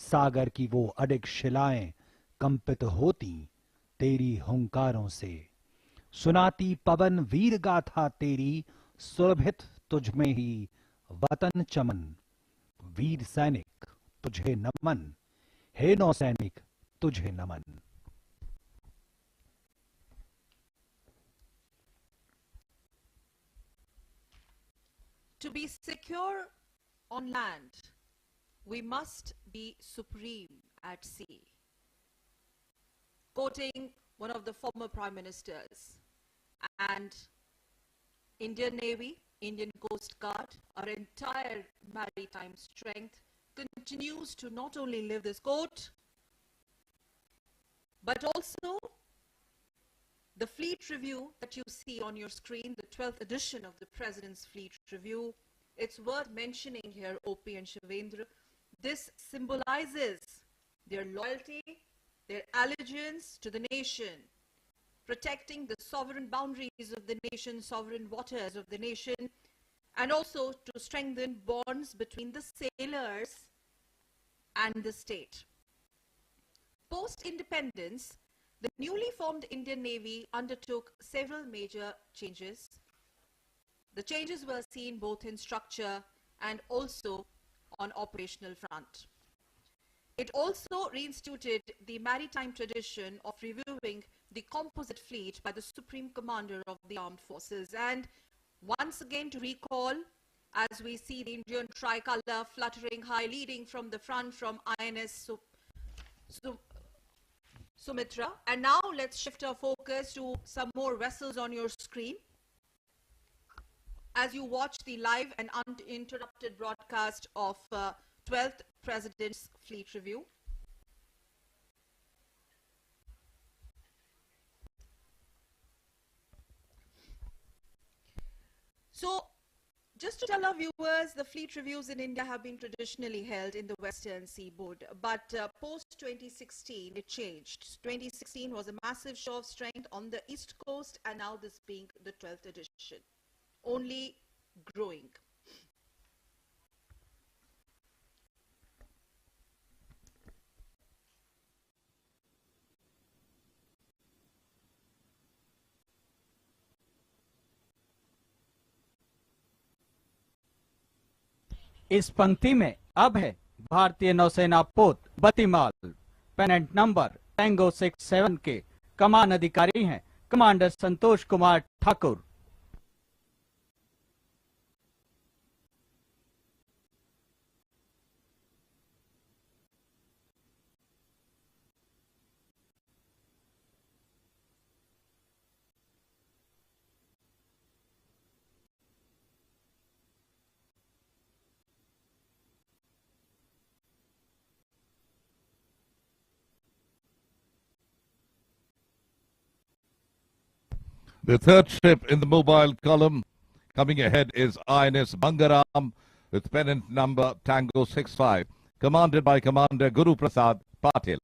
सागर की वो अडिग शिलाएं कंपित होती तेरी हुंकारों से। सुनाती पवन वीर गाथा तेरी, सुरभित तुझ में ही वतन चमन। वीर सैनिक तुझे नमन, हे नौसैनिक तुझे नमन। To be secure on land, we must be supreme at sea. Quoting one of the former prime ministers, and Indian Navy, Indian Coast Guard, our entire maritime strength continues to not only live this quote, but also the Fleet Review that you see on your screen, the 12th edition of the President's Fleet Review. It's worth mentioning here, OP and Shivendra. This symbolizes their loyalty, their allegiance to the nation, protecting the sovereign boundaries of the nation, sovereign waters of the nation, and also to strengthen bonds between the sailors and the state. Post-independence, the newly formed Indian Navy undertook several major changes. The changes were seen both in structure and also on operational front. It also reinstituted the maritime tradition of reviewing the composite fleet by the Supreme Commander of the Armed Forces. And once again to recall, as we see the Indian tricolor fluttering high, leading from the front from INS Sumitra. And now let's shift our focus to some more vessels on your screen as you watch the live and uninterrupted broadcast of 12th President's Fleet Review. So, just to tell our viewers, the fleet reviews in India have been traditionally held in the Western Seaboard, but post-2016, it changed. 2016 was a massive show of strength on the East Coast, and now this being the 12th edition, only growing. इस पंक्ति में अब है भारतीय नौसेना पोत बतीमाल, pennant number tango 67 के कमान अधिकारी हैं commander Santosh Kumar Thakur. The third ship in the mobile column coming ahead is INS Bangaram with pennant number Tango 65, commanded by Commander Guru Prasad Patil.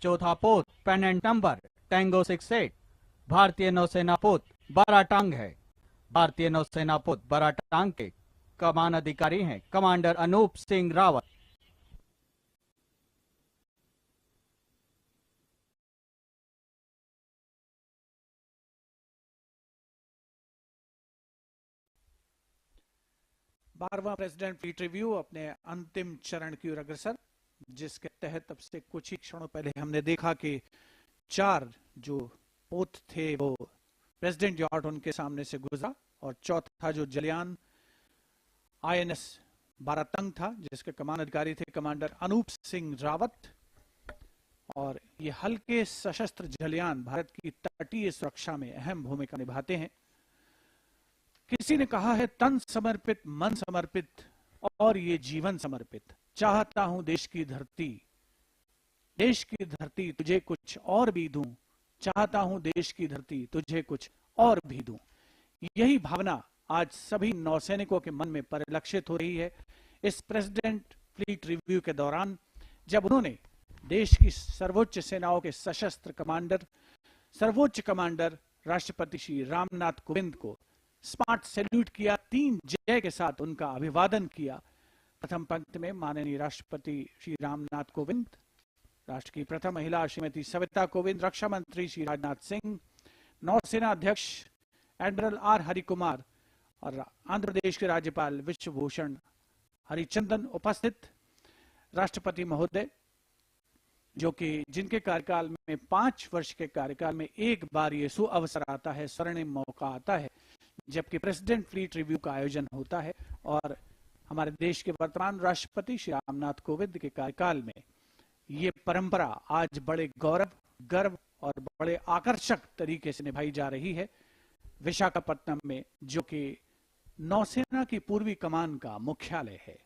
चौथा पोत पेनेंट नंबर टैंगो 68 भारतीय नौसेना पोत बाराटांग है। भारतीय नौसेना पोत बाराटांग के कमान अधिकारी हैं कमांडर अनूप सिंह रावत। बारहवां प्रेसिडेंट फ्लीट रिव्यू अपने अंतिम चरण की ओर अग्रसर, जिसके तहत अब से कुछ ही क्षणों पहले हमने देखा कि 4 जो पोत थे वो प्रेसिडेंट यॉर्ड उनके सामने से गुजरा, और चौथा जो जलियान INS बारातंग था जिसके कमान अधिकारी थे कमांडर अनूप सिंह रावत। और ये हल्के सशस्त्र जलियान भारत की तटीय सुरक्षा में अहम भूमिका निभाते हैं। किसी ने कहा है तन समर्पित मन समर्पित और ये जीवन समर्पित। चाहता हूं देश की धरती तुझे कुछ और भी दूं, चाहता हूं देश की धरती तुझे कुछ और भी दूं। यही भावना आज सभी नौसैनिकों के मन में परिलक्षित हो रही है इस प्रेसिडेंट फ्लीट रिव्यू के दौरान, जब उन्होंने देश की सर्वोच्च सेनाओं के सर्वोच्च कमांडर राष्ट्रपति श्री रामनाथ कोविंद को स्मार्ट सैल्यूट किया, 3 जय के साथ उनका अभिवादन किया। प्रथम पंक्ति में माननीय राष्ट्रपति श्री रामनाथ कोविंद, राष्ट्र की प्रथम महिला श्रीमती सविता कोविंद, रक्षा मंत्री श्री राजनाथ सिंह, नौसेना अध्यक्ष एडमिरल आर हरिकुमार और आंध्र प्रदेश के राज्यपाल विश्वभूषण हरिचंदन उपस्थित। राष्ट्रपति महोदय जो कि जिनके कार्यकाल में 5 वर्ष के कार्यकाल में एक बार ये सुअवसर आता है, स्वर्णिम मौका आता है, जबकि प्रेसिडेंट फ्लीट रिव्यू का आयोजन होता है। और हमारे देश के वर्तमान राष्ट्रपति श्री रामनाथ कोविंद के कार्यकाल में ये परंपरा आज बड़े गर्व और बड़े आकर्षक तरीके से निभाई जा रही है विशाखापट्टनम में, जो कि नौसेना की पूर्वी कमान का मुख्यालय है।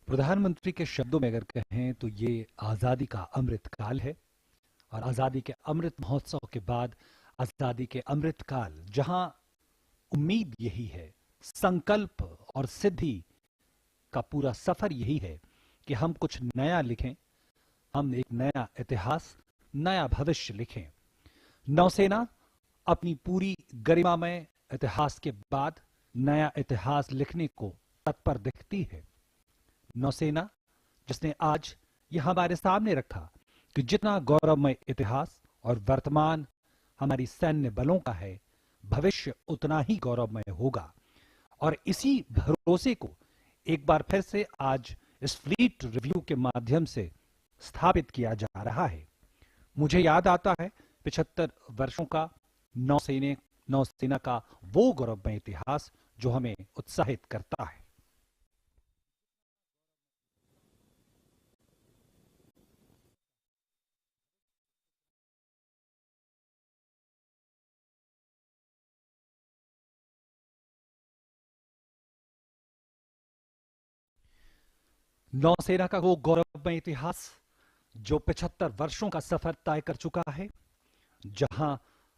प्रधानमंत्री के शब्दों में अगर कहें तो ये आजादी का अमृत काल है, और आजादी के अमृत महोत्सव के बाद आजादी के अमृत काल, जहां उम्मीद यही है, संकल्प और सिद्धि का पूरा सफर यही है कि हम कुछ नया लिखें, हम एक नया इतिहास, नया भविष्य लिखें। नौसेना अपनी पूरी गरिमामय इतिहास के बाद नया इतिहास लिखने को तत्पर दिखती है। नौसेना जिसने आज यह हमारे सामने रखा कि जितना गौरवमय इतिहास और वर्तमान हमारी सैन्य बलों का है, भविष्य उतना ही गौरवमय होगा। और इसी भरोसे को एक बार फिर से आज इस फ्लीट रिव्यू के माध्यम से स्थापित किया जा रहा है। मुझे याद आता है 75 वर्षों का नौसेना का वो गौरवमय इतिहास जो हमें उत्साहित करता है। नौसेना का वो गौरवमय इतिहास जो 75 वर्षों का सफर तय कर चुका है, जहां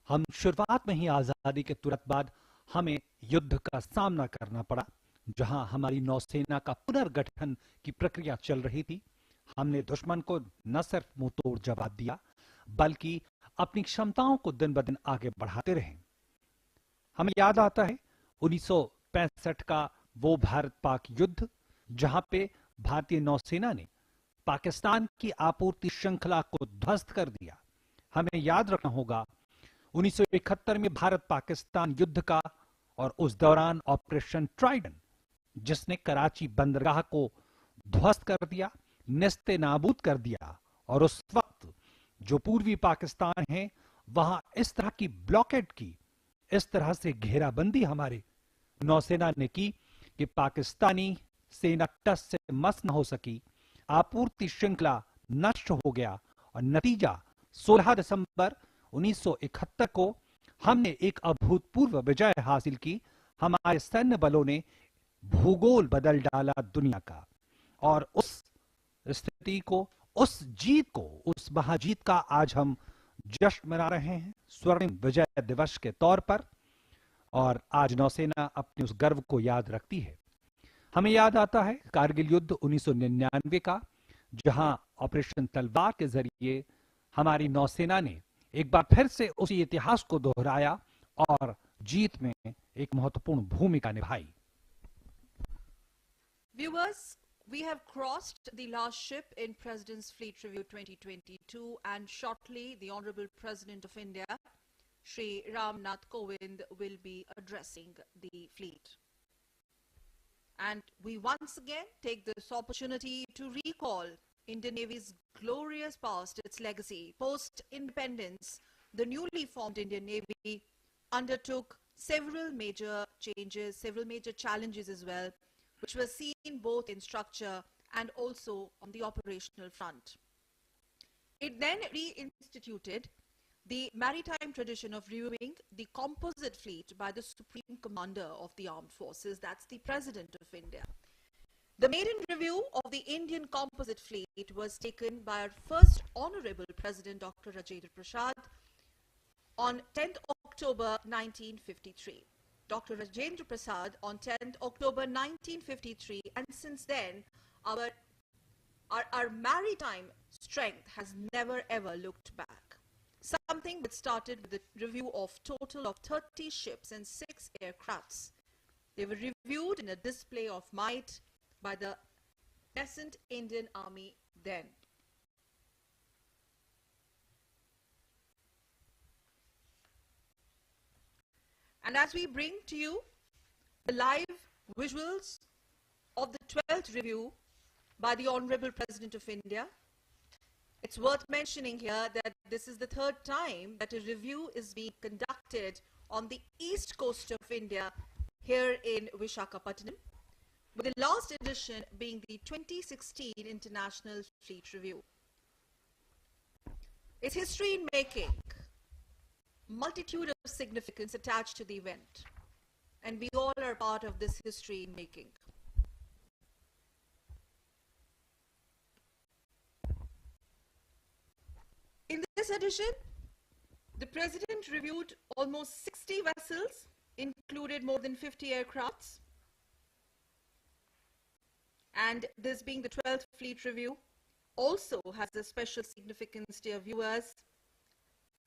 हम शुरुआत में ही आजादी के तुरंत बाद हमें युद्ध का सामना करना पड़ा, जहां हमारी नौसेना का पुनर्गठन की प्रक्रिया चल रही थी। हमने दुश्मन को न सिर्फ मुंह तोड़ जवाब दिया, बल्कि अपनी क्षमताओं को दिन ब दिन आगे बढ़ाते रहे। हमें याद आता है 1965 का वो भारत पाक युद्ध, जहां पे भारतीय नौसेना ने पाकिस्तान की आपूर्ति श्रृंखला को ध्वस्त कर दिया। हमें याद रखना होगा 1971 में भारत पाकिस्तान युद्ध का, और उस दौरान ऑपरेशन ट्राइडन, जिसने कराची बंदरगाह को ध्वस्त कर दिया, नेस्ते नाबूद कर दिया। और उस वक्त जो पूर्वी पाकिस्तान है, वहां इस तरह की ब्लॉकेड की, इस तरह से घेराबंदी हमारे नौसेना ने की कि पाकिस्तानी सेना टस से मस न हो सकी, आपूर्ति श्रृंखला नष्ट हो गया। और नतीजा 16 दिसंबर 1971 को हमने एक अभूतपूर्व विजय हासिल की। हमारे सैन्य बलों ने भूगोल बदल डाला दुनिया का, और उस स्थिति को, उस जीत को, उस महाजीत का आज हम जश्न मना रहे हैं स्वर्णिम विजय दिवस के तौर पर। और आज नौसेना अपने उस गर्व को याद रखती है। हमें याद आता है कारगिल युद्ध 1999 का, जहां ऑपरेशन तलवार के जरिए हमारी नौसेना ने एक बार फिर से उसी इतिहास को दोहराया और जीत में एक महत्वपूर्ण भूमिका निभाई। Viewers, we have crossed the last ship in President's Fleet Review 2022, and shortly the Honorable President of India, Shri Ramnath Kovind, will be addressing the fleet. And we once again take this opportunity to recall Indian Navy's glorious past, its legacy. Post-independence, the newly formed Indian Navy undertook several major changes, several major challenges as well, which were seen both in structure and also on the operational front. It then reinstituted the maritime tradition of reviewing the composite fleet by the Supreme Commander of the Armed Forces, that's the President of India. The maiden review of the Indian composite fleet was taken by our first Honorable President, Dr. Rajendra Prasad, on 10th October 1953. Dr. Rajendra Prasad on 10th October 1953, and since then, our maritime strength has never ever looked back. Something that started with the review of total of 30 ships and 6 aircrafts. They were reviewed in a display of might by the nascent Indian Army then. And as we bring to you the live visuals of the 12th review by the Honorable President of India, it's worth mentioning here that this is the third time that a review is being conducted on the east coast of India here in Visakhapatnam, with the last edition being the 2016 International Fleet Review. It's history in making, multitude of significance attached to the event, and we all are part of this history in making. In this edition, the President reviewed almost 60 vessels, included more than 50 aircrafts. And this being the 12th Fleet Review, also has a special significance, dear viewers,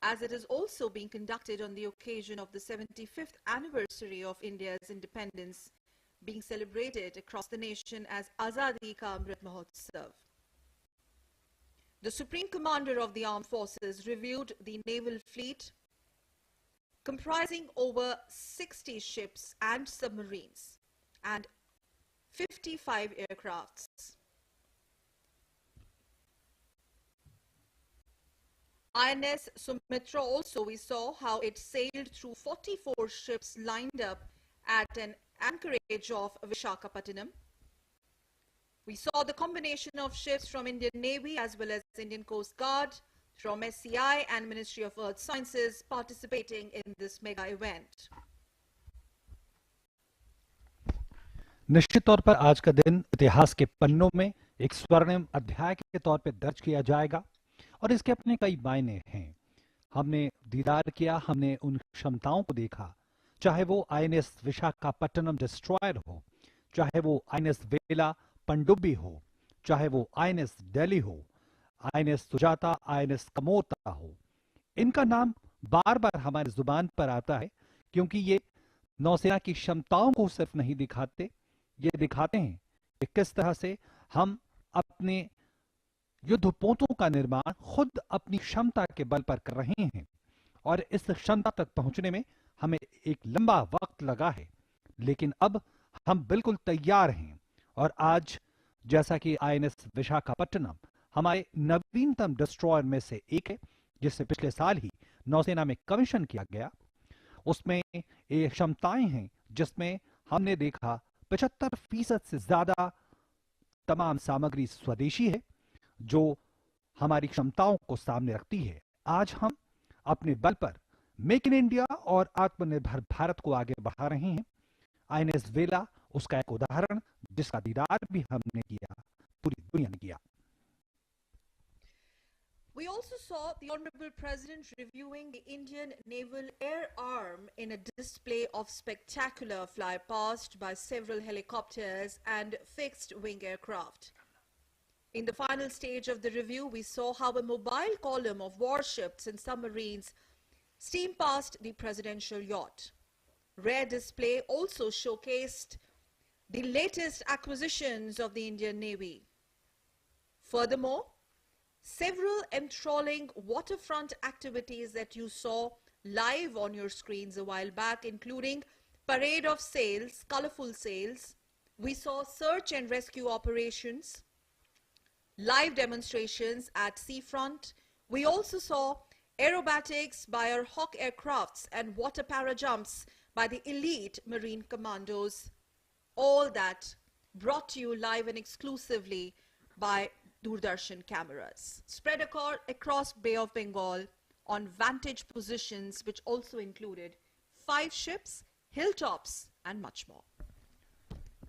as it is also being conducted on the occasion of the 75th anniversary of India's independence, being celebrated across the nation as Azadi Ka Amrit Mahotsav. The Supreme Commander of the Armed Forces reviewed the naval fleet, comprising over 60 ships and submarines and 55 aircrafts. INS Sumitra also, we saw how it sailed through 44 ships lined up at an anchorage of Visakhapatnam. We saw the combination of ships from Indian Navy as well as Indian Coast Guard, from SCI and Ministry of Earth Sciences participating in this mega event. निश्चित तौर पर आज का दिन इतिहास के पन्नों में एक स्वर्णिम अध्याय के तौर पर दर्ज किया जाएगा और इसके अपने कई मायने हैं। हमने दीदार किया, हमने उन क्षमताओं को देखा, चाहे वो आईएनएस विशाखापट्टनम डिस्ट्रॉयर हो, चाहे वो आईएनएस वेला पनडुब्बी हो, चाहे वो आईएनएस दिल्ली हो, आईएनएस सुजाता, आईएनएस कमोता हो। इनका नाम बार बार हमारी जुबान पर आता है क्योंकि ये नौसेना की क्षमताओं को सिर्फ नहीं दिखाते, ये दिखाते हैं कि किस तरह से हम अपने युद्धपोतों का निर्माण खुद अपनी क्षमता के बल पर कर रहे हैं और इस क्षमता तक पहुंचने में हमें एक लंबा वक्त लगा है, लेकिन अब हम बिल्कुल तैयार हैं। और आज जैसा कि आईएनएस विशाखापट्टनम हमारे नवीनतम डिस्ट्रॉयर में से एक है, जिसे पिछले साल ही नौसेना में कमीशन किया गया, उसमें ये क्षमताएं हैं जिसमें हमने देखा 75% से ज्यादा तमाम सामग्री स्वदेशी है, जो हमारी क्षमताओं को सामने रखती है। आज हम अपने बल पर मेक इन इंडिया और आत्मनिर्भर भारत को आगे बढ़ा रहे हैं। आईएनएस वेला उसका एक उदाहरण, जिसका दीदार भी हमने किया, पूरी दुनिया ने किया। We also saw the Honorable President reviewing the Indian Naval Air Arm in a display of spectacular flypast by several helicopters and fixed-wing aircraft. In the final stage of the review, we saw how a mobile column of warships and submarines steamed past the presidential yacht. Rare display also showcased the latest acquisitions of the Indian Navy. Furthermore, several enthralling waterfront activities that you saw live on your screens a while back, including parade of sails, colorful sails. We saw search and rescue operations, live demonstrations at seafront. We also saw aerobatics by our Hawk aircrafts and water para jumps by the elite Marine Commandos. All that brought to you live and exclusively by Doordarshan cameras, spread across Bay of Bengal, on vantage positions, which also included 5 ships, hilltops, and much more.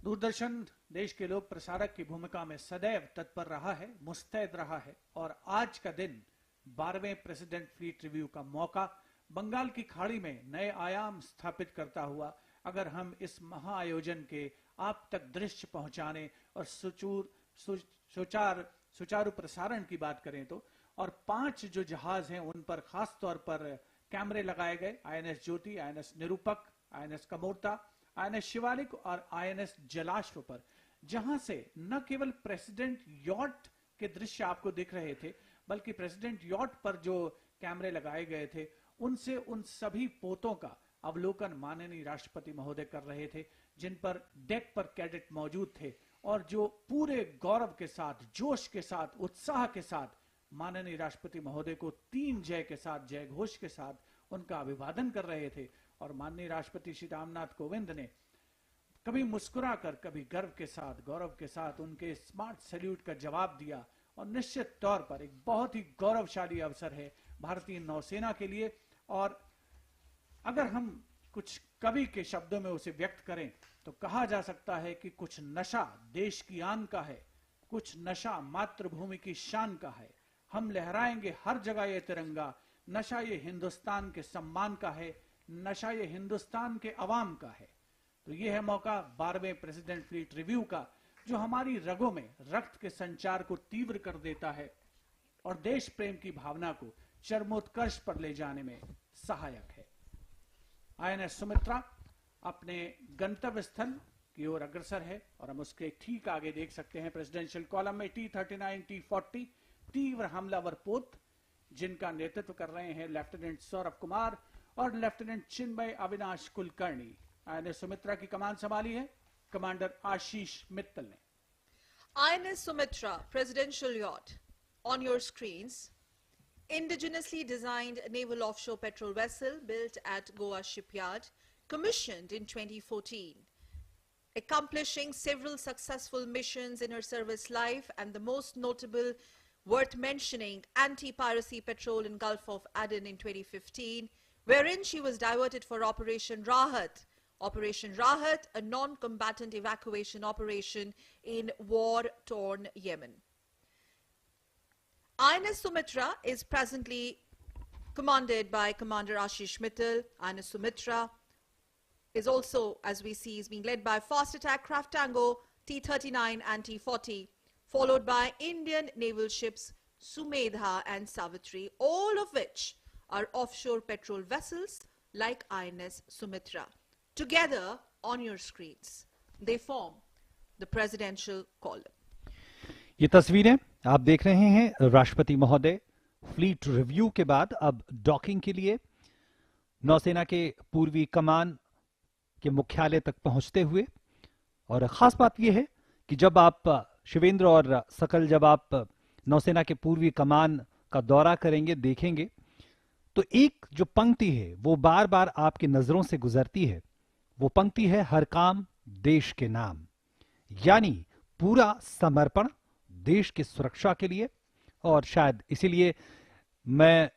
Doordarshan देश के लोक प्रसारक की भूमिका में सदैव तत्पर रहा है, मुस्तैद रहा है और आज का दिन 12वें प्रेसिडेंट फ्लीट रिव्यू का मौका बंगाल की खाड़ी में नए आयाम स्थापित करता हुआ अगर हम इस महाआयोजन के आप तक दृश्य पहुंचाने और सुचारू प्रसारण की बात करें तो, और 5 जो जहाज हैं उन पर खास तौर पर कैमरे लगाए गए, INS Jyoti, INS Nirupak, INS Kamorta, INS Shivalik और आईएनएस जलाश्व पर, जहां से न केवल प्रेसिडेंट यॉट के दृश्य आपको दिख रहे थे, बल्कि प्रेसिडेंट यॉट पर जो कैमरे लगाए गए थे उनसे उन सभी पोतों का अवलोकन माननीय राष्ट्रपति महोदय कर रहे थे, जिन पर डेक पर कैडेट मौजूद थे और जो पूरे गौरव के साथ, जोश के साथ, उत्साह के साथ माननीय राष्ट्रपति महोदय को 3 जय के साथ, जय घोष के साथ उनका अभिवादन कर रहे थे। और माननीय राष्ट्रपति श्री रामनाथ कोविंद ने कभी मुस्कुराकर, कभी गर्व के साथ, गौरव के साथ उनके स्मार्ट सैल्यूट का जवाब दिया और निश्चित तौर पर एक बहुत ही गौरवशाली अवसर है भारतीय नौसेना के लिए। और अगर हम कुछ कवि के शब्दों में उसे व्यक्त करें तो कहा जा सकता है कि कुछ नशा देश की आन का है, कुछ नशा मातृभूमि की शान का है। हम लहराएंगे हर जगह ये तिरंगा, नशा ये हिंदुस्तान के सम्मान का है, नशा ये हिंदुस्तान के अवाम का है। तो ये है मौका 12वें प्रेसिडेंट फ्लीट रिव्यू का, जो हमारी रगों में रक्त के संचार को तीव्र कर देता है और देश प्रेम की भावना को चरमोत्कर्ष पर ले जाने में सहायक है। आईएनएस सुमित्रा अपने गंतव्य स्थल की ओर अग्रसर है और हम उसके ठीक आगे देख सकते हैं प्रेसिडेंशियल कॉलम में T-39, T-40 तीव्र हमलावर पोत, जिनका नेतृत्व कर रहे हैं लेफ्टिनेंट सौरभ कुमार और लेफ्टिनेंट चिन्मय अविनाश कुलकर्णी। आईएनएस सुमित्रा की कमान संभाली है कमांडर आशीष मित्तल ने। INS Sumitra, presidential yacht, on your screens, indigenously designed naval offshore petrol vessel built at Goa shipyard, commissioned in 2014, accomplishing several successful missions in her service life, and the most notable worth mentioning anti-piracy patrol in Gulf of Aden in 2015, wherein she was diverted for Operation Rahat. Operation Rahat, a non-combatant evacuation operation in war-torn Yemen. INS Sumitra is presently commanded by Commander Ashish Mittal. INS Sumitra is also, as we see, is being led by fast attack craft Tango, T-39 and T-40, followed by Indian naval ships Sumedha and Savitri, all of which are offshore petrol vessels like INS Sumitra. Together on your screens, they form the presidential column. ये तस्वीरें आप देख रहे हैं राष्ट्रपति महोदय fleet review के बाद अब डॉकिंग के लिए नौसेना के पूर्वी कमान के मुख्यालय तक पहुंचते हुए। और खास बात यह है कि जब आप शिवेंद्र और सकल, जब आप नौसेना के पूर्वी कमान का दौरा करेंगे, देखेंगे, तो एक जो पंक्ति है वो बार बार आपकी नजरों से गुजरती है। वो पंक्ति है हर काम देश के नाम, यानी पूरा समर्पण देश की सुरक्षा के लिए। और शायद इसीलिए मैं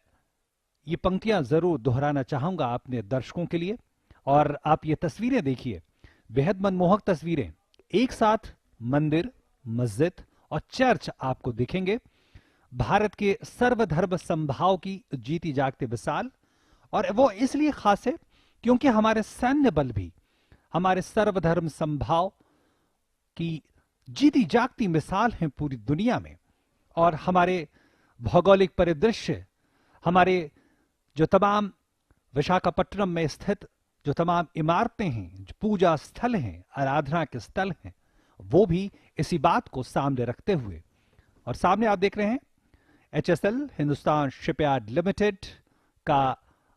ये पंक्तियां जरूर दोहराना चाहूंगा अपने दर्शकों के लिए। और आप ये तस्वीरें देखिए, बेहद मनमोहक तस्वीरें। एक साथ मंदिर, मस्जिद और चर्च आपको दिखेंगे। भारत के सर्वधर्म समभाव की जीती जागती मिसाल, और वो इसलिए खास है क्योंकि हमारे सैन्य बल भी हमारे सर्वधर्म समभाव की जीती जागती मिसाल हैं पूरी दुनिया में। और हमारे भौगोलिक परिदृश्य, हमारे जो तमाम विशाखापट्टनम में स्थित जो तमाम इमारतें हैं, जो पूजा स्थल हैं, आराधना के स्थल हैं, वो भी इसी बात को सामने रखते हुए। और सामने आप देख रहे हैं HSL हिंदुस्तान शिपयार्ड लिमिटेड का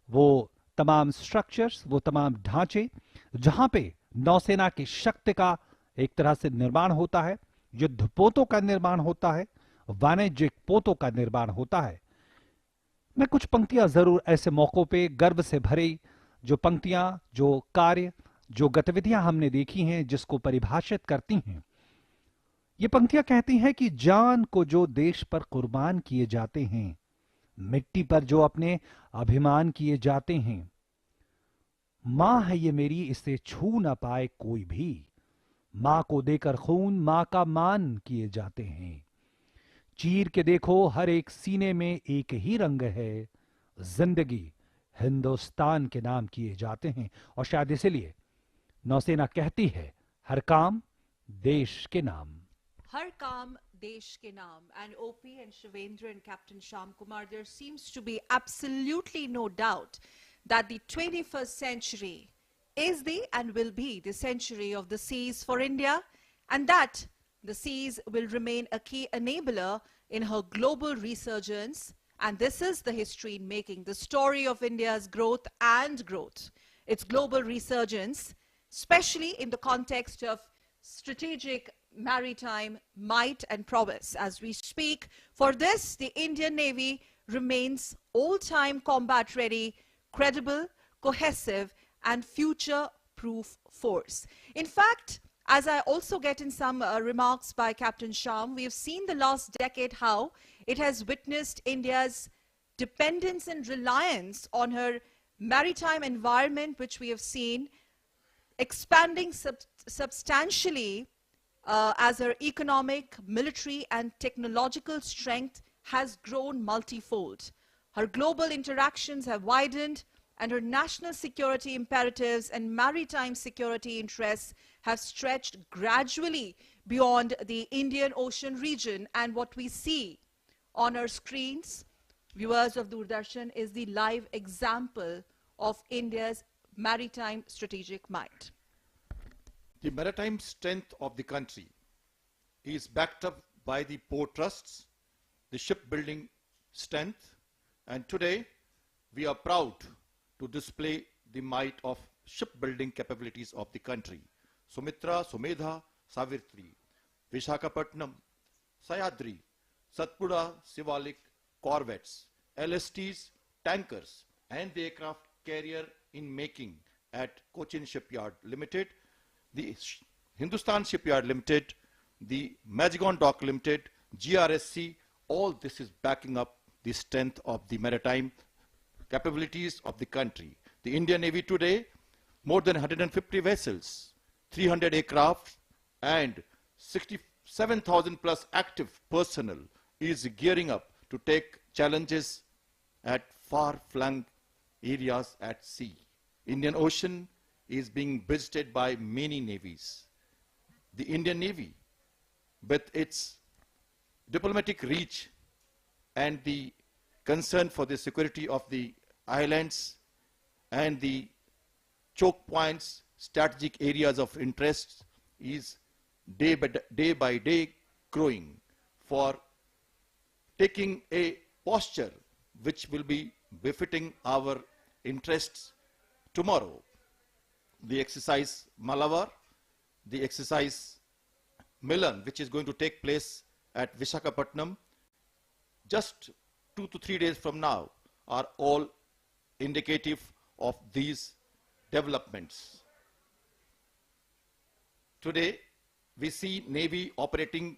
वो तमाम स्ट्रक्चर्स, वो तमाम ढांचे जहां पे नौसेना की शक्ति का एक तरह से निर्माण होता है, युद्ध पोतों का निर्माण होता है, वाणिज्यिक पोतों का निर्माण होता है। मैं कुछ पंक्तियां जरूर ऐसे मौकों पे गर्व से भरी जो पंक्तियां, जो कार्य, जो गतिविधियां हमने देखी हैं, जिसको परिभाषित करती हैं। ये पंक्तियां कहती हैं कि जान को जो देश पर कुर्बान किए जाते हैं मिट्टी पर जो अपने अभिमान किए जाते हैं। मां है ये मेरी, इसे छू न पाए कोई भी। मां को देकर खून मां का मान किए जाते हैं। चीर के देखो हर एक सीने में एक ही रंग है। जिंदगी हिंदुस्तान के नाम किए जाते हैं। और शायद इसलिए नौसेना कहती है, हर काम देश के नाम। Har Kaam Desh Ke Naam. And OP and Shivendra and Captain Sham Kumar, there seems to be absolutely no doubt that the 21st century is the and will be the century of the seas for India, and that the seas will remain a key enabler in her global resurgence. And this is the history in making, the story of India's growth and growth, its global resurgence, especially in the context of strategic maritime might and prowess. As we speak, for this, the Indian Navy remains all-time combat ready, credible, cohesive, and future-proof force. In fact, as I also get in some remarks by Captain Sham, we have seen the last decade how it has witnessed India's dependence and reliance on her maritime environment, which we have seen expanding substantially as her economic, military, and technological strength has grown multifold. Her global interactions have widened, and her national security imperatives and maritime security interests have stretched gradually beyond the Indian Ocean region. And what we see on our screens, viewers of Doordarshan, is the live example of India's maritime strategic might. The maritime strength of the country is backed up by the port trusts, the shipbuilding strength, and today we are proud to display the might of shipbuilding capabilities of the country. Sumitra, Sumedha, Savitri, Vishakhapatnam, Sayadri, Satpura, Shivalik, corvettes, LSTs, tankers, and the aircraft carrier in making at Cochin Shipyard Limited, the Hindustan Shipyard Limited, the Mazagon Dock Limited, GRSC, all this is backing up the strength of the maritime capabilities of the country. The Indian Navy today, more than 150 vessels, 300 aircraft, and 67,000 plus active personnel is gearing up to take challenges at far-flung areas at sea. Indian Ocean is being visited by many navies. The Indian Navy, with its diplomatic reach and the concern for the security of the islands and the choke points, strategic areas of interest, is day by day growing for taking a posture which will be befitting our interests tomorrow. The exercise Malabar, the exercise Milan, which is going to take place at Vishakhapatnam just 2 to 3 days from now, are all indicative of these developments. Today, we see Navy operating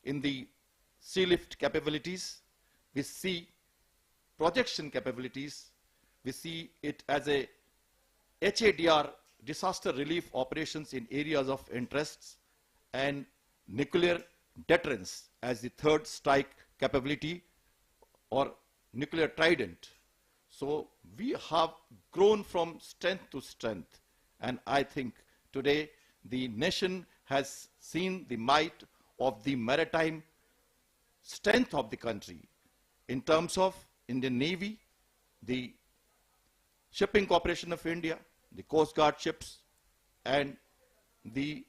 in the sea lift capabilities. We see projection capabilities. We see it as a HADR, disaster relief operations in areas of interests, and nuclear deterrence as the third strike capability or nuclear trident. So we have grown from strength to strength, and I think today the nation has seen the might of the maritime strength of the country in terms of Indian Navy, the Shipping Corporation of India, the Coast Guard ships, and the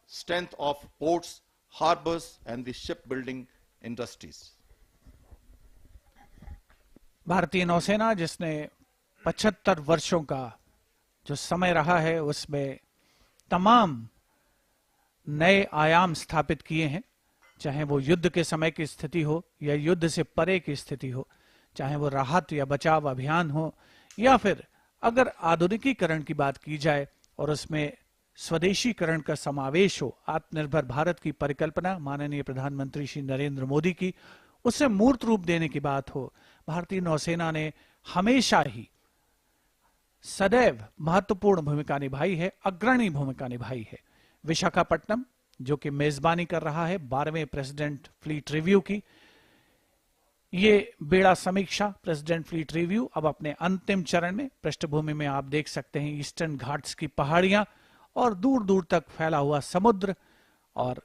strength of ports, harbors, and the shipbuilding industries. भारतीय नौसेना जिसने 75 वर्षों का जो समय रहा है उसमें तमाम नए आयाम स्थापित किए हैं, चाहे वो युद्ध के समय की स्थिति हो या युद्ध से परे की स्थिति हो, चाहे वो राहत या बचाव अभियान हो, या फिर अगर आधुनिकीकरण की बात की जाए और उसमें स्वदेशीकरण का समावेश हो, आत्मनिर्भर भारत की परिकल्पना माननीय प्रधानमंत्री श्री नरेंद्र मोदी की, उससे मूर्त रूप देने की बात हो, भारतीय नौसेना ने हमेशा ही सदैव महत्वपूर्ण भूमिका निभाई है, अग्रणी भूमिका निभाई है। विशाखापट्टनम जो कि मेजबानी कर रहा है 12वें प्रेसिडेंट फ्लीट रिव्यू की, ये बेड़ा समीक्षा प्रेसिडेंट फ्लीट रिव्यू अब अपने अंतिम चरण में। पृष्ठभूमि में आप देख सकते हैं ईस्टर्न घाट्स की पहाड़ियां और दूर दूर तक फैला हुआ समुद्र, और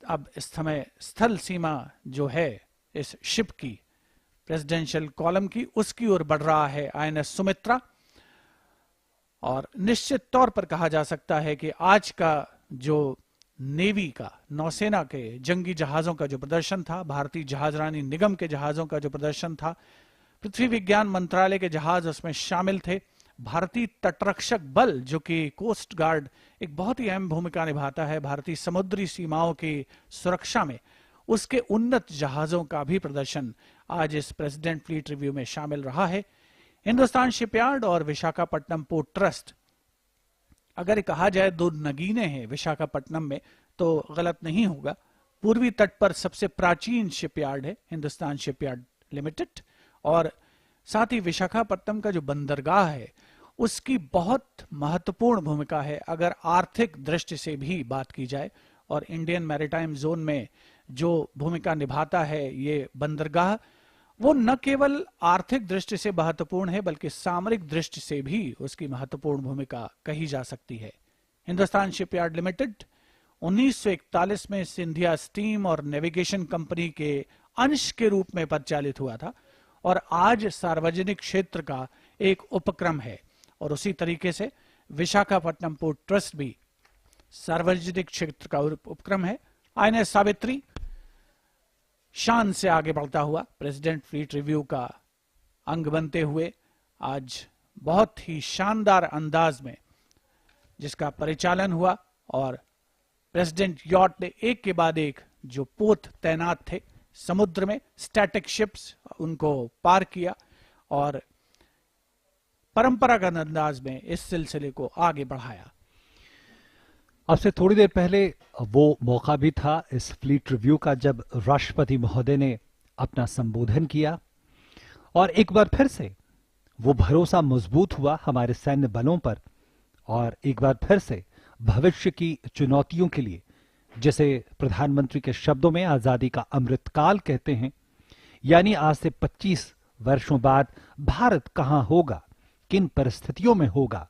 अब इस समय स्थल सीमा जो है इस शिप की, प्रेसिडेंशियल कॉलम की, उसकी ओर बढ़ रहा है आईएनएस सुमित्रा। और निश्चित तौर पर कहा जा सकता है कि आज का जो नेवी का, नौसेना के जंगी जहाजों का जो प्रदर्शन था, भारतीय जहाजरानी निगम के जहाजों का जो प्रदर्शन था, पृथ्वी विज्ञान मंत्रालय के जहाज उसमें शामिल थे, भारतीय तटरक्षक बल जो कि कोस्ट गार्ड एक बहुत ही अहम भूमिका निभाता है भारतीय समुद्री सीमाओं की सुरक्षा में, उसके उन्नत जहाजों का भी प्रदर्शन आज इस प्रेसिडेंट फ्लीट रिव्यू में शामिल रहा है। हिंदुस्तान शिपयार्ड और विशाखापट्टनम पोर्ट ट्रस्ट, अगर कहा जाए दो नगीने हैं विशाखापट्टनम में तो गलत नहीं होगा। पूर्वी तट पर सबसे प्राचीन शिपयार्ड है हिंदुस्तान शिपयार्ड लिमिटेड, और साथ ही विशाखापट्टनम का जो बंदरगाह है उसकी बहुत महत्वपूर्ण भूमिका है अगर आर्थिक दृष्टि से भी बात की जाए। और इंडियन मैरीटाइम जोन में जो भूमिका निभाता है ये बंदरगाह, वो न केवल आर्थिक दृष्टि से महत्वपूर्ण है बल्कि सामरिक दृष्टि से भी उसकी महत्वपूर्ण भूमिका कही जा सकती है। हिंदुस्तान शिपयार्ड लिमिटेड 1941 में सिंधिया स्टीम और नेविगेशन कंपनी के अंश के रूप में परिचालित हुआ था और आज सार्वजनिक क्षेत्र का एक उपक्रम है। और उसी तरीके से विशाखापट्टनम पोर्ट ट्रस्ट भी सार्वजनिक क्षेत्र का उपक्रम है। आईएनएस सावित्री शान से आगे बढ़ता हुआ प्रेसिडेंट फ्लीट रिव्यू का अंग बनते हुए आज बहुत ही शानदार अंदाज में जिसका परिचालन हुआ, और प्रेसिडेंट यॉट ने एक के बाद एक जो पोत तैनात थे समुद्र में, स्टैटिक शिप्स, उनको पार किया और परंपरागत अंदाज में इस सिलसिले को आगे बढ़ाया। अब से थोड़ी देर पहले वो मौका भी था इस फ्लीट रिव्यू का जब राष्ट्रपति महोदय ने अपना संबोधन किया और एक बार फिर से वो भरोसा मजबूत हुआ हमारे सैन्य बलों पर, और एक बार फिर से भविष्य की चुनौतियों के लिए, जैसे प्रधानमंत्री के शब्दों में आजादी का अमृतकाल कहते हैं, यानी आज से 25 वर्षों बाद भारत कहां होगा, किन परिस्थितियों में होगा,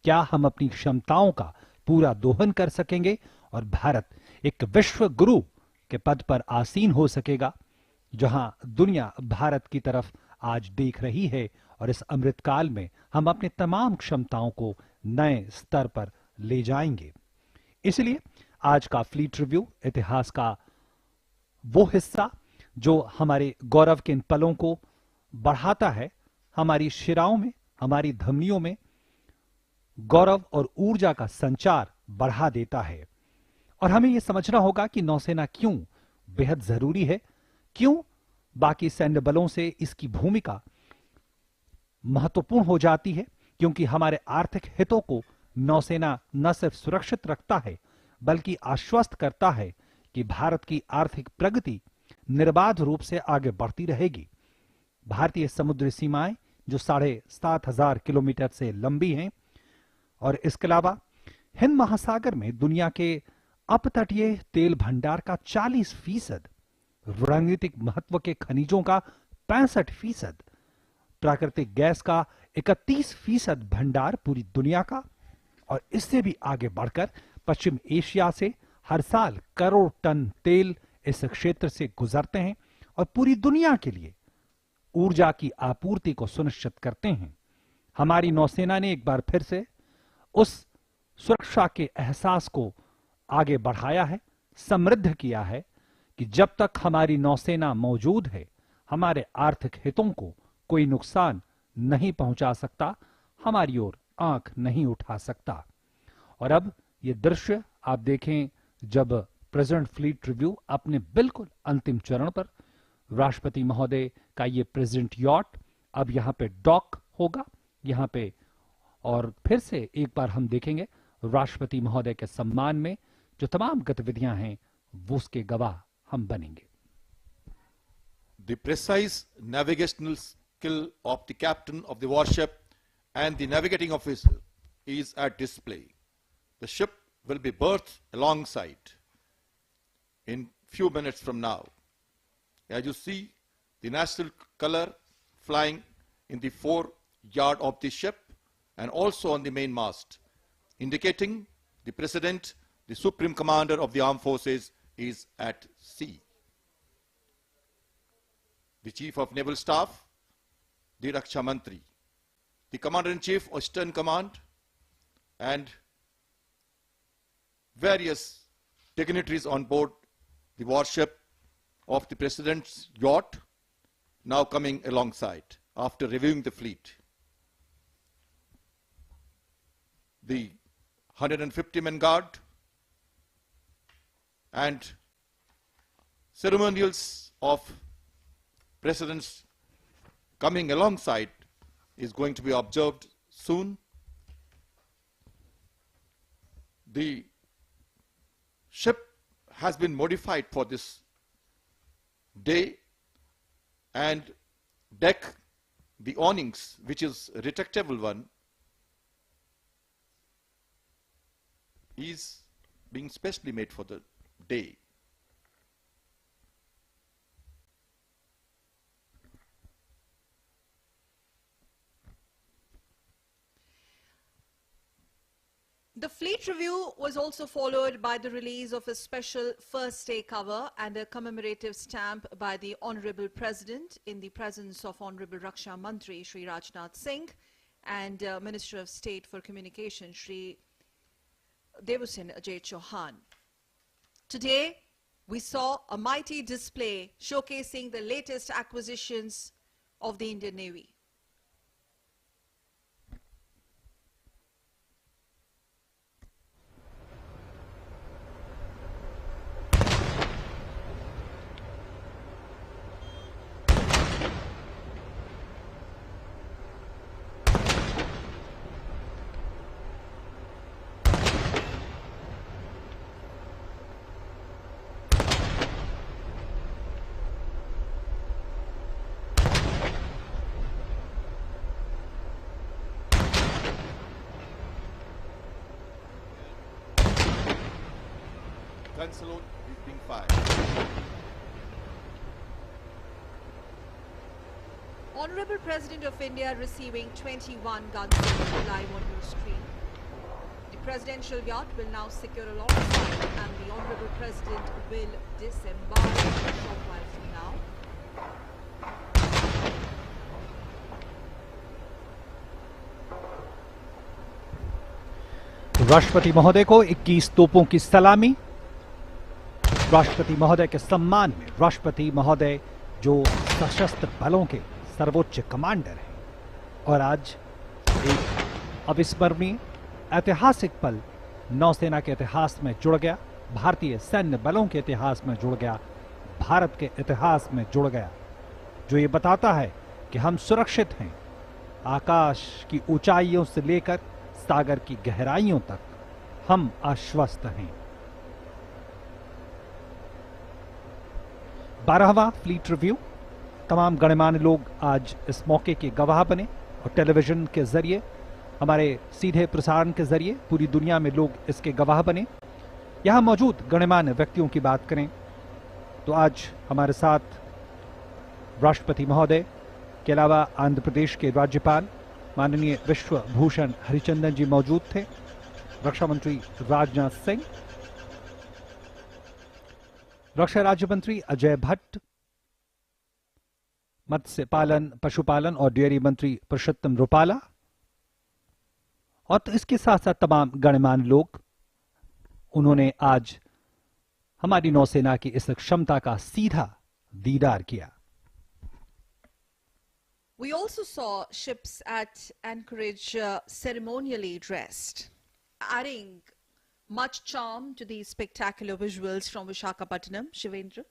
क्या हम अपनी क्षमताओं का पूरा दोहन कर सकेंगे और भारत एक विश्व गुरु के पद पर आसीन हो सकेगा, जहां दुनिया भारत की तरफ आज देख रही है। और इस अमृतकाल में हम अपनी तमाम क्षमताओं को नए स्तर पर ले जाएंगे। इसलिए आज का फ्लीट रिव्यू इतिहास का वो हिस्सा जो हमारे गौरव के इन पलों को बढ़ाता है, हमारी शिराओं में, हमारी धमनियों में गौरव और ऊर्जा का संचार बढ़ा देता है। और हमें यह समझना होगा कि नौसेना क्यों बेहद जरूरी है, क्यों बाकी सैन्य बलों से इसकी भूमिका महत्वपूर्ण हो जाती है, क्योंकि हमारे आर्थिक हितों को नौसेना न सिर्फ सुरक्षित रखता है बल्कि आश्वस्त करता है कि भारत की आर्थिक प्रगति निर्बाध रूप से आगे बढ़ती रहेगी। भारतीय समुद्री सीमाएं जो 7,500 किलोमीटर से लंबी हैं, और इसके अलावा हिंद महासागर में दुनिया के अपतटीय तेल भंडार का 40%, रणनीतिक महत्व के खनिजों का 65%, प्राकृतिक गैस का 31% भंडार पूरी दुनिया का, और इससे भी आगे बढ़कर पश्चिम एशिया से हर साल करोड़ टन तेल इस क्षेत्र से गुजरते हैं और पूरी दुनिया के लिए ऊर्जा की आपूर्ति को सुनिश्चित करते हैं। हमारी नौसेना ने एक बार फिर से उस सुरक्षा के एहसास को आगे बढ़ाया है, समृद्ध किया है कि जब तक हमारी नौसेना मौजूद है हमारे आर्थिक हितों को कोई नुकसान नहीं पहुंचा सकता, हमारी ओर आंख नहीं उठा सकता। और अब ये दृश्य आप देखें जब प्रेसिडेंट फ्लीट रिव्यू अपने बिल्कुल अंतिम चरण पर, राष्ट्रपति महोदय का ये प्रेसिडेंट यॉट अब यहां पे डॉक होगा यहां पे, और फिर से एक बार हम देखेंगे राष्ट्रपति महोदय के सम्मान में जो तमाम गतिविधियां हैं वो उसके गवाह हम बनेंगे। The precise navigational skill of the captain of the warship and the navigating officer is at display. The ship will be berthed alongside in few minutes from now. As you see, the national color flying in the foreyard of the ship and also on the main mast, indicating the President, the Supreme Commander of the Armed Forces, is at sea. The Chief of Naval Staff, the Raksha Mantri, the Commander-in-Chief of Eastern Command, and various dignitaries on board the warship of the President's yacht, now coming alongside after reviewing the fleet. The 150-man guard and ceremonials of President's coming alongside is going to be observed soon. The ship has been modified for this day, and deck, the awnings, which is a retractable one, is being specially made for the day. The fleet review was also followed by the release of a special first day cover and a commemorative stamp by the Honorable President in the presence of Honorable Raksha Mantri Shri Rajnath Singh and Minister of State for Communication Shri Devusin Ajay Chauhan. Today, we saw a mighty display showcasing the latest acquisitions of the Indian Navy. Gun salute is being fired. Honorable President of India receiving 21 guns live on your screen. The presidential yacht will now secure alongside and the Honorable President will disembark a short while from now. राष्ट्रपति महोदय को 21 तोपों की सलामी। राष्ट्रपति महोदय के सम्मान में राष्ट्रपति महोदय जो सशस्त्र बलों के सर्वोच्च कमांडर हैं और आज एक अविस्मरणीय ऐतिहासिक पल नौसेना के इतिहास में जुड़ गया, भारतीय सैन्य बलों के इतिहास में जुड़ गया, भारत के इतिहास में जुड़ गया, जो ये बताता है कि हम सुरक्षित हैं। आकाश की ऊंचाइयों से लेकर सागर की गहराइयों तक हम आश्वस्त हैं। 12वां फ्लीट रिव्यू, तमाम गणमान्य लोग आज इस मौके के गवाह बने और टेलीविजन के जरिए, हमारे सीधे प्रसारण के जरिए पूरी दुनिया में लोग इसके गवाह बने। यहां मौजूद गणमान्य व्यक्तियों की बात करें तो आज हमारे साथ राष्ट्रपति महोदय के अलावा आंध्र प्रदेश के राज्यपाल माननीय विश्व भूषण हरिचंदन जी मौजूद थे, रक्षा मंत्री राजनाथ सिंह, रक्षा राज्य मंत्री अजय भट्ट, मत्स्य पालन, पशुपालन और डेयरी मंत्री पुरुषोत्तम रूपाला और तो इसके साथ साथ तमाम गणमान्य लोग, उन्होंने आज हमारी नौसेना की इस क्षमता का सीधा दीदार किया। We also saw ships at anchorage ceremonially dressed, adding much charm to these spectacular visuals from Visakhapatnam, Shivendra.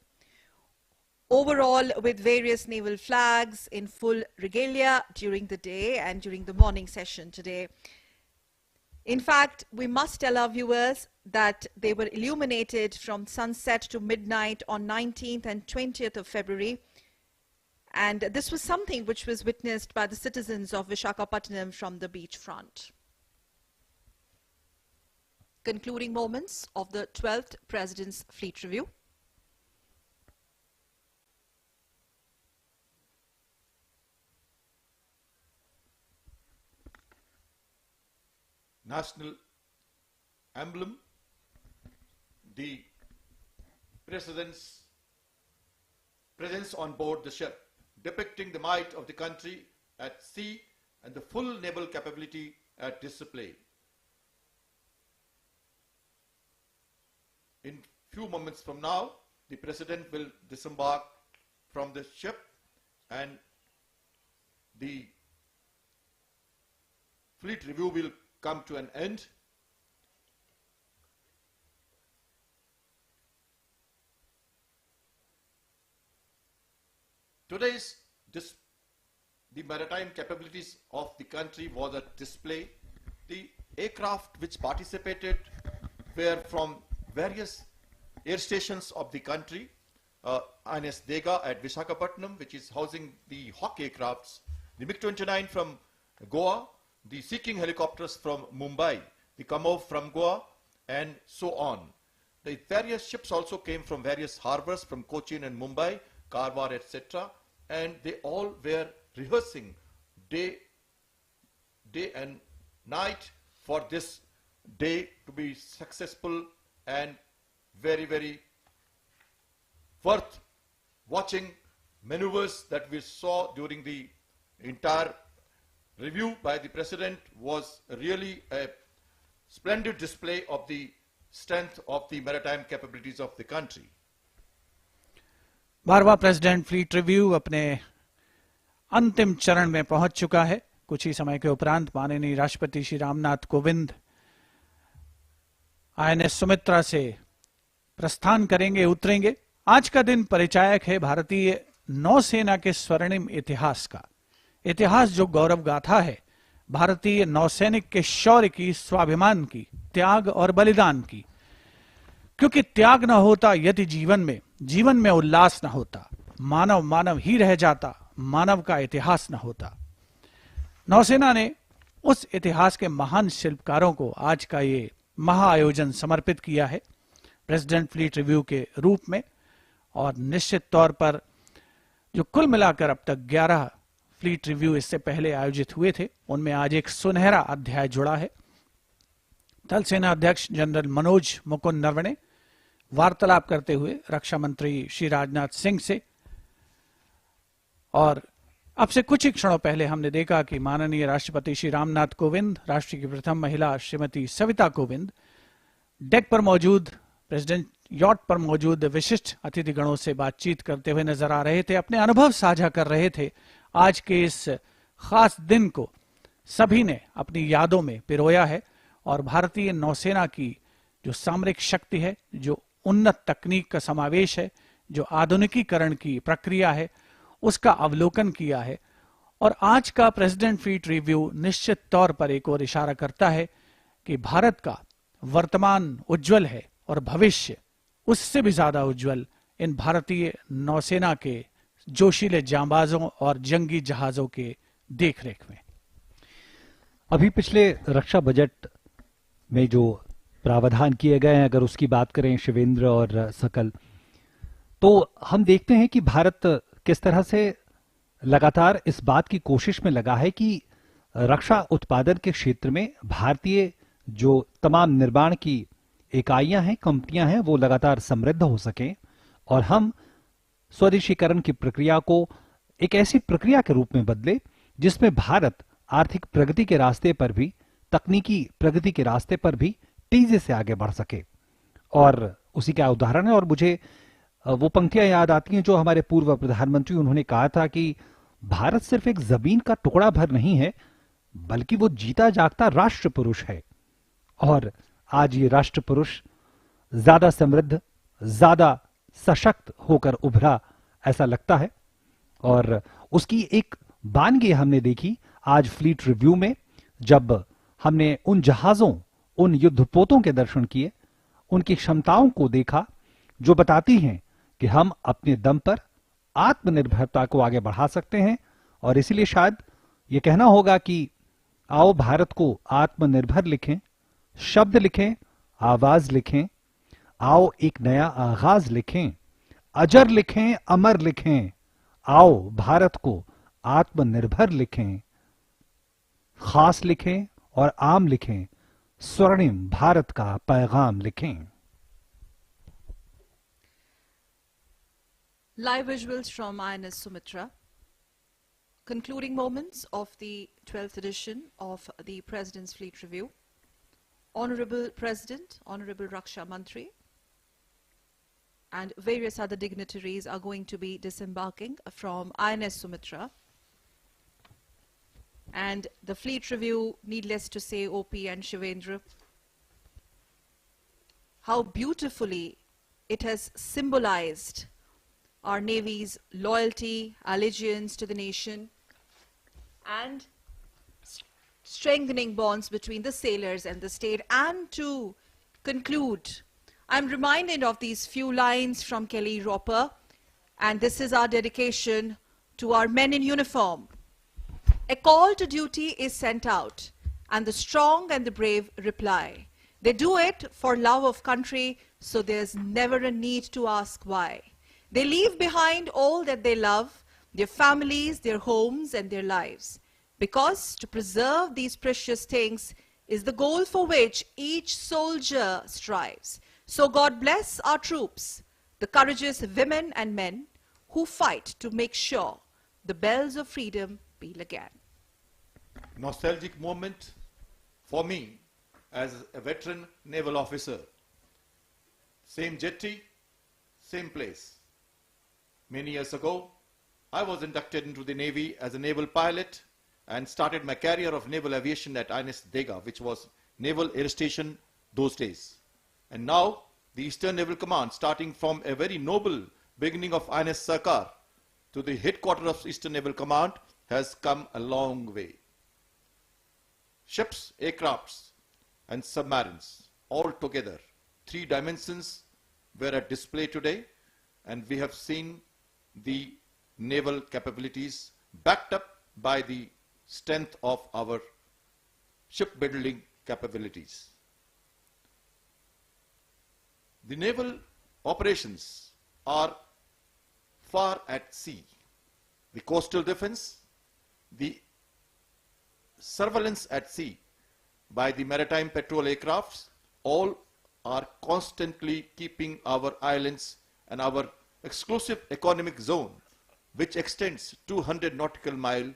Overall, with various naval flags in full regalia during the day and during the morning session today. In fact, we must tell our viewers that they were illuminated from sunset to midnight on 19th and 20th of February And this was something which was witnessed by the citizens of Visakhapatnam from the beachfront. Concluding moments of the 12th President's Fleet Review. National emblem, the President's presence on board the ship, depicting the might of the country at sea and the full naval capability at display. In few moments from now, the President will disembark from the ship and the Fleet Review will come to an end. The maritime capabilities of the country was a display. The aircraft which participated were from various air stations of the country. INS Dega at Visakhapatnam, which is housing the Hawk aircrafts, the MiG-29 from Goa, the Sea King helicopters from Mumbai, the Kamov from Goa, and so on. The various ships also came from various harbors from Cochin and Mumbai, Karwar, etc. And they all were rehearsing day and night for this day to be successful and very, very worth watching maneuvers that we saw during the entire review by the President was really a splendid display of the strength of the maritime capabilities of the country. 12वां president fleet review अपने अंतिम चरण में पहुंच चुका है। कुछ ही समय के उपरांत माननीय राष्ट्रपति श्री रामनाथ कोविंद INS सुमित्रा से प्रस्थान करेंगे, उतरेंगे। आज का दिन परिचायक है भारतीय नौसेना के स्वर्णिम इतिहास का। इतिहास जो गौरव गाथा है भारतीय नौसैनिक के शौर्य की, स्वाभिमान की, त्याग और बलिदान की। क्योंकि त्याग न होता यदि जीवन में उल्लास न होता, मानव मानव ही रह जाता, मानव का इतिहास न होता। नौसेना ने उस इतिहास के महान शिल्पकारों को आज का ये महाआयोजन समर्पित किया है प्रेसिडेंट फ्लीट रिव्यू के रूप में। और निश्चित तौर पर जो कुल मिलाकर अब तक 11 फ्लीट रिव्यू इससे पहले आयोजित हुए थे, उनमें आज एक सुनहरा अध्याय जुड़ा है। थल सेना अध्यक्ष जनरल मनोज मुकुंद नरवणे वार्तालाप करते हुए रक्षा मंत्री श्री राजनाथ सिंह से, और अब से कुछ ही क्षणों पहले हमने देखा कि माननीय राष्ट्रपति श्री रामनाथ कोविंद, राष्ट्र की प्रथम महिला श्रीमती सविता कोविंद डेक पर मौजूद, प्रेसिडेंट यॉट पर मौजूद विशिष्ट अतिथिगणों से बातचीत करते हुए नजर आ रहे थे, अपने अनुभव साझा कर रहे थे। आज के इस खास दिन को सभी ने अपनी यादों में पिरोया है और भारतीय नौसेना की जो सामरिक शक्ति है, जो उन्नत तकनीक का समावेश है, जो आधुनिकीकरण की प्रक्रिया है, उसका अवलोकन किया है। और आज का प्रेसिडेंट फ्लीट रिव्यू निश्चित तौर पर एक और इशारा करता है कि भारत का वर्तमान उज्जवल है और भविष्य उससे भी ज्यादा उज्जवल इन भारतीय नौसेना के जोशीले जांबाजों और जंगी जहाजों के देखरेख में। अभी पिछले रक्षा बजट में जो प्रावधान किए गए हैं, अगर उसकी बात करें शिवेंद्र और सकल, तो हम देखते हैं कि भारत किस तरह से लगातार इस बात की कोशिश में लगा है कि रक्षा उत्पादन के क्षेत्र में भारतीय जो तमाम निर्माण की इकाइयां हैं, कंपनियां हैं, वो लगातार समृद्ध हो सकें और हम स्वदेशीकरण की प्रक्रिया को एक ऐसी प्रक्रिया के रूप में बदले जिसमें भारत आर्थिक प्रगति के रास्ते पर भी, तकनीकी प्रगति के रास्ते पर भी तेजी से आगे बढ़ सके। और उसी का उदाहरण है। और मुझे वो पंक्तियां याद आती हैं जो हमारे पूर्व प्रधानमंत्री, उन्होंने कहा था कि भारत सिर्फ एक जमीन का टुकड़ा भर नहीं है, बल्कि वो जीता जागता राष्ट्र पुरुष है। और आज ये राष्ट्र पुरुष ज्यादा समृद्ध, ज्यादा सशक्त होकर उभरा ऐसा लगता है। और उसकी एक बानगी हमने देखी आज फ्लीट रिव्यू में, जब हमने उन जहाजों, उन युद्धपोतों के दर्शन किए, उनकी क्षमताओं को देखा जो बताती हैं कि हम अपने दम पर, आत्मनिर्भरता को आगे बढ़ा सकते हैं। और इसीलिए शायद ये कहना होगा कि आओ भारत को आत्मनिर्भर लिखें, शब्द लिखें, आवाज लिखें, आओ एक नया आगाज लिखें, अजर लिखें, अमर लिखें, आओ भारत को आत्मनिर्भर लिखें, खास लिखें और आम लिखें, स्वर्णिम भारत का पैगाम लिखें। Live visuals from INS Sumitra. Concluding moments of the 12th edition of the President's Fleet Review. Honorable President, Honorable Raksha Mantri, and various other dignitaries are going to be disembarking from INS Sumitra. And the Fleet Review, needless to say, OP and Shivendra, how beautifully it has symbolized our Navy's loyalty, allegiance to the nation, and strengthening bonds between the sailors and the state. And to conclude, I'm reminded of these few lines from Kelly Roper, and this is our dedication to our men in uniform. A call to duty is sent out, and the strong and the brave reply. They do it for love of country, so there's never a need to ask why. They leave behind all that they love, their families, their homes, and their lives. Because to preserve these precious things is the goal for which each soldier strives. So God bless our troops, the courageous women and men who fight to make sure the bells of freedom peal again. Nostalgic moment for me as a veteran naval officer. Same jetty, same place. Many years ago, I was inducted into the Navy as a naval pilot and started my career of naval aviation at INS Dega, which was Naval Air Station those days. And now, the Eastern Naval Command, starting from a very noble beginning of INS Sarkar to the headquarters of Eastern Naval Command, has come a long way. Ships, aircrafts, and submarines, all together, 3 dimensions were at display today, and we have seen the naval capabilities backed up by the strength of our shipbuilding capabilities. The naval operations are far at sea. The coastal defense, the surveillance at sea by the maritime patrol aircrafts, all are constantly keeping our islands and our exclusive economic zone, which extends 200 nautical miles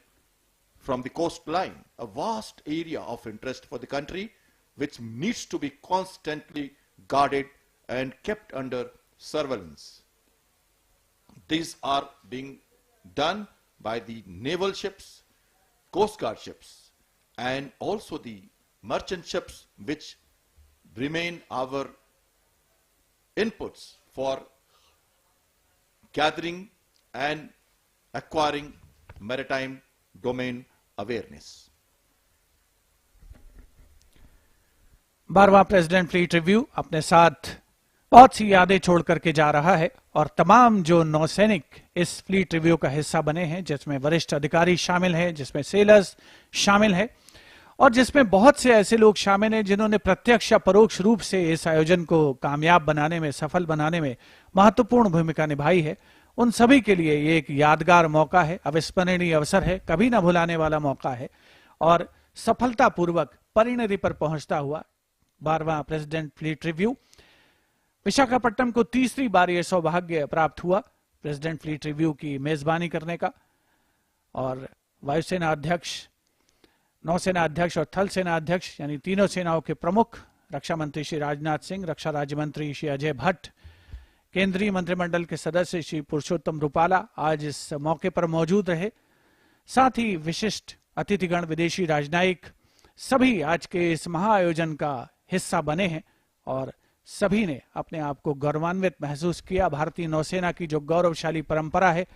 from the coastline, a vast area of interest for the country, which needs to be constantly guarded and kept under surveillance. These are being done by the naval ships, coast guard ships, and also the merchant ships, which remain our inputs for gathering and acquiring maritime domain awareness. 12वां president fleet review अपने साथ बहुत सी यादें छोड़ करके जा रहा है और तमाम जो नौसैनिक इस फ्लीट रिव्यू का हिस्सा बने हैं, जिसमें वरिष्ठ अधिकारी शामिल हैं, जिसमें सेलर्स शामिल हैं और जिसमें बहुत से ऐसे लोग शामिल हैं जिन्होंने प्रत्यक्ष या परोक्ष रूप से इस आयोजन को कामयाब बनाने में, सफल बनाने में महत्वपूर्ण भूमिका निभाई है, उन सभी के लिए ये एक यादगार मौका है, अविस्मरणीय अवसर है, कभी ना भुलाने वाला मौका है। और सफलतापूर्वक परिणति पर पहुंचता हुआ 12वां प्रेसिडेंट फ्लीट रिव्यू विशाखापट्टनम को तीसरी बार यह सौभाग्य प्राप्त हुआ प्रेसिडेंट फ्लीट रिव्यू की मेजबानी करने का। और वायुसेना अध्यक्ष, नौसेना अध्यक्ष और थल सेना अध्यक्ष यानी तीनों सेनाओं के प्रमुख रक्षा मंत्री श्री राजनाथ सिंह, रक्षा राज्य मंत्री श्री अजय भट्ट, केंद्रीय मंत्रिमंडल के सदस्य श्री पुरुषोत्तम रूपाला आज इस मौके पर मौजूद रहे। साथ ही विशिष्ट अतिथिगण, विदेशी राजनयिक सभी आज के इस महाआयोजन का हिस्सा बने हैं और सभी ने अपने आप को गौरवान्वित महसूस किया। भारतीय नौसेना की जो गौरवशाली परंपरा है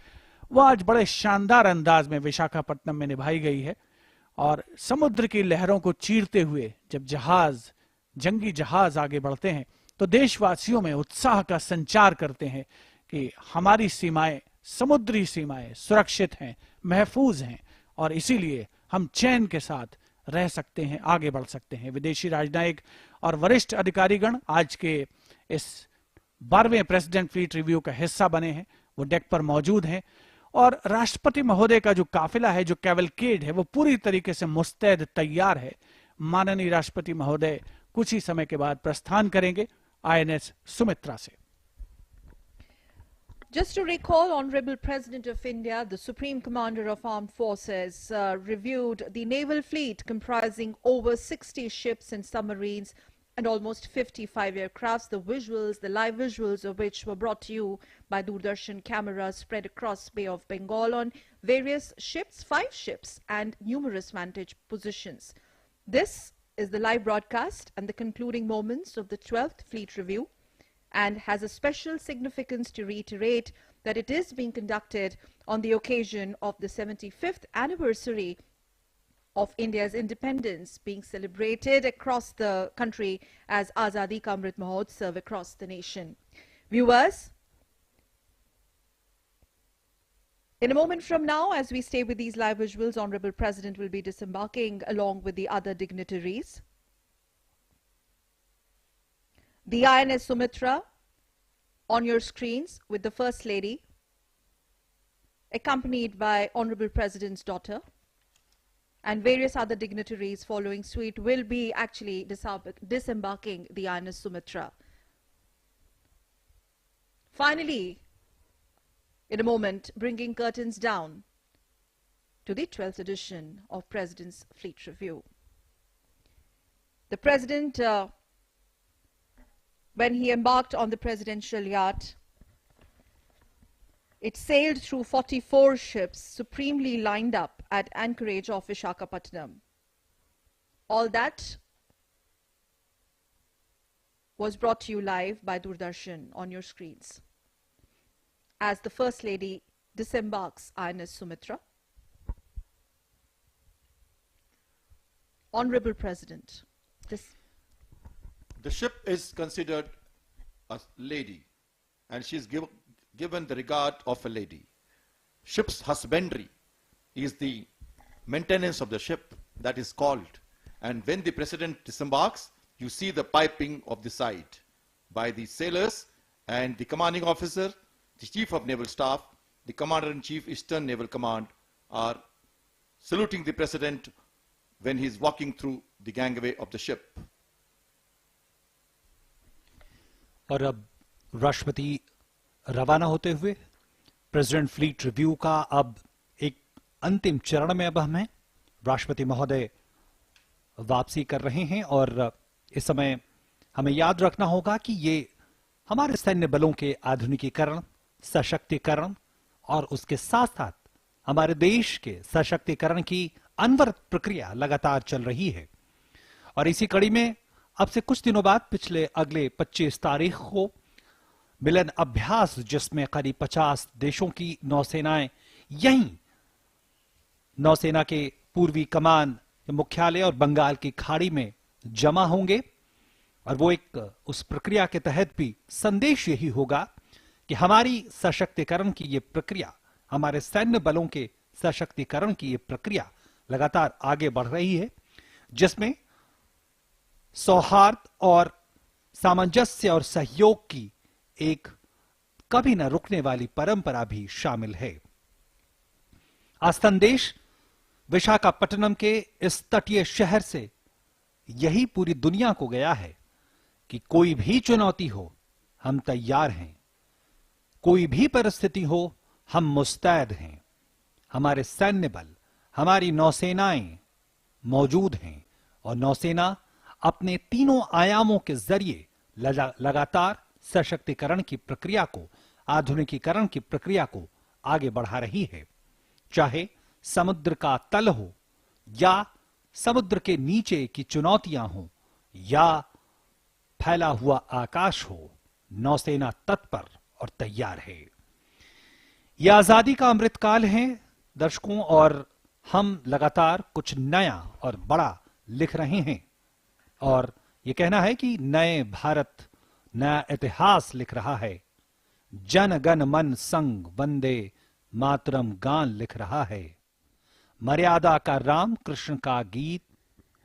वह आज बड़े शानदार अंदाज में विशाखापट्टनम में निभाई गई है। और समुद्र की लहरों को चीरते हुए जब जहाज, जंगी जहाज आगे बढ़ते हैं तो देशवासियों में उत्साह का संचार करते हैं कि हमारी सीमाएं समुद्री सीमाएं सुरक्षित हैं, महफूज हैं और इसीलिए हम चैन के साथ रह सकते हैं, आगे बढ़ सकते हैं। विदेशी राजनयिक और वरिष्ठ अधिकारीगण आज के इस 12वें प्रेसिडेंट फ्लीट रिव्यू का हिस्सा बने हैं, वो डेक पर मौजूद हैं और राष्ट्रपति महोदय का जो काफिला है, जो कैवलकेड है, वो पूरी तरीके से मुस्तैद तैयार है। माननीय राष्ट्रपति महोदय कुछ ही समय के बाद प्रस्थान करेंगे INS सुमित्रा से। Just to recall, Honorable President of India, the Supreme Commander of Armed Forces, reviewed the naval fleet comprising over 60 ships and submarines and almost 55 aircrafts. The visuals, the live visuals of which were brought to you by Doordarshan cameras spread across Bay of Bengal on various ships, 5 ships and numerous vantage positions. This is the live broadcast and the concluding moments of the 12th Fleet Review, and has a special significance to reiterate that it is being conducted on the occasion of the 75th anniversary of India's independence, being celebrated across the country as Azadi Ka Amrit Mahotsav across the nation. Viewers, in a moment from now, as we stay with these live visuals, Honorable President will be disembarking along with the other dignitaries. The INS Sumitra on your screens with the First Lady, accompanied by Honorable President's daughter, and various other dignitaries following suite will be actually disembarking the INS Sumitra. Finally, in a moment, bringing curtains down to the 12th edition of President's Fleet Review. The President, when he embarked on the presidential yacht, it sailed through 44 ships supremely lined up at anchorage of Visakhapatnam. All that was brought to you live by Doordarshan on your screens as the First Lady disembarks INS Sumitra. Honorable President, The ship is considered a lady, and she is given the regard of a lady. Ship's husbandry is the maintenance of the ship, that is called. And when the President disembarks, you see the piping of the side by the sailors and the commanding officer, the Chief of Naval Staff, the Commander-in-Chief Eastern Naval Command are saluting the President when he is walking through the gangway of the ship. और अब राष्ट्रपति रवाना होते हुए president fleet review का अब एक अंतिम चरण में अब हम हैं। राष्ट्रपति महोदय वापसी कर रहे हैं और इस समय हमें याद रखना होगा कि ये हमारे सैन्य बलों के आधुनिकीकरण, सशक्तिकरण और उसके साथ साथ हमारे देश के सशक्तिकरण की अनवरत प्रक्रिया लगातार चल रही है। और इसी कड़ी में अब से कुछ दिनों बाद पिछले अगले 25 तारीख को मिलन अभ्यास, जिसमें करीब 50 देशों की नौसेनाएं यहीं नौसेना के पूर्वी कमान मुख्यालय और बंगाल की खाड़ी में जमा होंगे। और वो एक उस प्रक्रिया के तहत भी संदेश यही होगा कि हमारी सशक्तिकरण की ये प्रक्रिया, हमारे सैन्य बलों के सशक्तिकरण की ये प्रक्रिया लगातार आगे बढ़ रही है, जिसमें सौहार्द और सामंजस्य और सहयोग की एक कभी न रुकने वाली परंपरा भी शामिल है। आज संदेश विशाखापट्टनम के इस तटीय शहर से यही पूरी दुनिया को गया है कि कोई भी चुनौती हो, हम तैयार हैं, कोई भी परिस्थिति हो, हम मुस्तैद हैं। हमारे सैन्य बल, हमारी नौसेनाएं मौजूद हैं और नौसेना अपने तीनों आयामों के जरिए लगातार सशक्तिकरण की प्रक्रिया को, आधुनिकीकरण की प्रक्रिया को आगे बढ़ा रही है। चाहे समुद्र का तल हो या समुद्र के नीचे की चुनौतियां हो या फैला हुआ आकाश हो, नौसेना तत्पर और तैयार है। यह आजादी का अमृतकाल है दर्शकों, और हम लगातार कुछ नया और बड़ा लिख रहे हैं और यह कहना है कि नए भारत नया इतिहास लिख रहा है। जन गण मन संग वंदे मातरम गान लिख रहा है। मर्यादा का राम कृष्ण का गीत,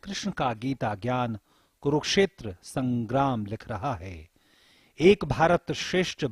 कृष्ण का गीता ज्ञान कुरुक्षेत्र संग्राम लिख रहा है। एक भारत श्रेष्ठ